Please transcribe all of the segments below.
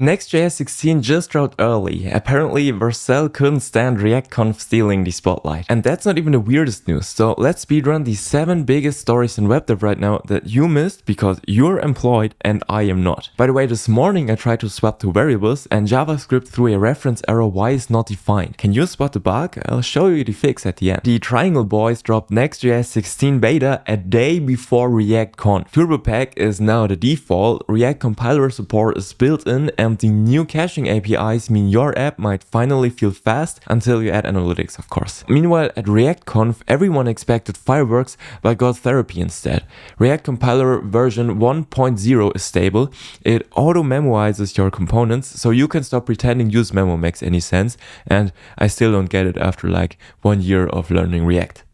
Next.js 16 just dropped early. Apparently, Vercel couldn't stand ReactConf stealing the spotlight. And that's not even the weirdest news, so let's speedrun the 7 biggest stories in web dev right now that you missed because you're employed and I am not. By the way, this morning I tried to swap to variables and JavaScript threw a reference error "y is not defined." Can you spot the bug? I'll show you the fix at the end. The Triangle Boys dropped Next.js 16 beta a day before ReactConf. TurboPack is now the default, React compiler support is built in, and the new caching APIs mean your app might finally feel fast until you add analytics, of course. Meanwhile, at ReactConf, everyone expected fireworks but got therapy instead. React compiler version 1.0 is stable. It auto-memoizes your components, so you can stop pretending use memo makes any sense, and I still don't get it after like 1 year of learning React.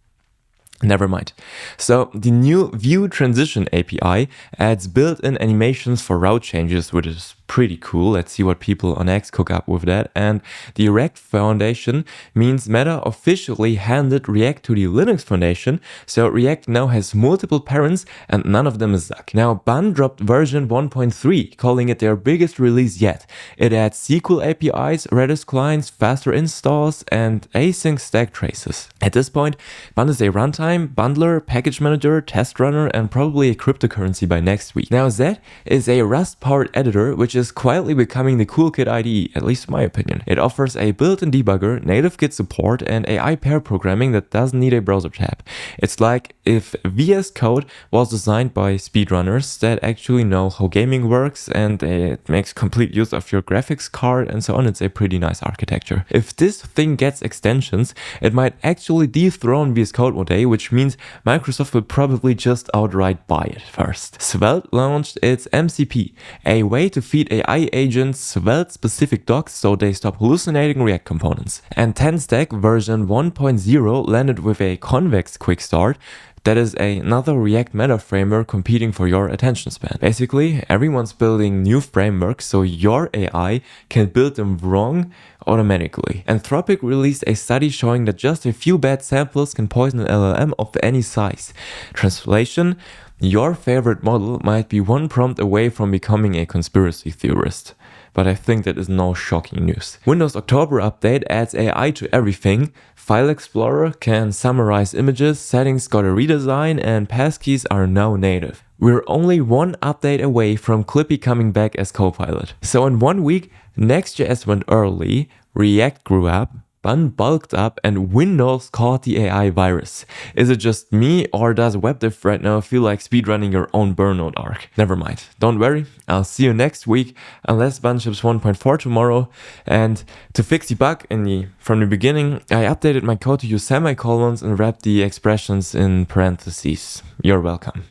Never mind. So the new View Transition API adds built-in animations for route changes, which is pretty cool. Let's see what people on X cook up with that. And the React Foundation means Meta officially handed React to the Linux Foundation, so React now has multiple parents and none of them is Zuck. Now Bun dropped version 1.3, calling it their biggest release yet. It adds SQL APIs, Redis clients, faster installs, and async stack traces. At this point, Bun is a runtime, bundler, package manager, test runner, and probably a cryptocurrency by next week. Now Z is a Rust-powered editor, which is quietly becoming the cool kid IDE, at least in my opinion. It offers a built-in debugger, native Git support, and AI pair programming that doesn't need a browser tab. It's like if VS Code was designed by speedrunners that actually know how gaming works, and it makes complete use of your graphics card and so on. It's a pretty nice architecture. If this thing gets extensions, it might actually dethrone VS Code one day, which means Microsoft will probably just outright buy it first. Svelte launched its MCP, a way to feed AI agents Svelte-specific docs so they stop hallucinating React components. And 10stack version 1.0 landed with a convex quick start. That is another React meta framework competing for your attention span. Basically, everyone's building new frameworks so your AI can build them wrong automatically. Anthropic released a study showing that just a few bad samples can poison an LLM of any size. Translation: your favorite model might be one prompt away from becoming a conspiracy theorist. But I think that is no shocking news. Windows October update adds AI to everything. File Explorer can summarize images, settings got a redesign, and passkeys are now native. We're only one update away from Clippy coming back as Copilot. So in 1 week, Next.js went early, React grew up, Bun bulked up, and Windows caught the AI virus. Is it just me, or does web dev right now feel like speedrunning your own burnout arc? Never mind. Don't worry, I'll see you next week, unless Bun ships 1.4 tomorrow. And to fix the bug from the beginning, I updated my code to use semicolons and wrapped the expressions in parentheses. You're welcome.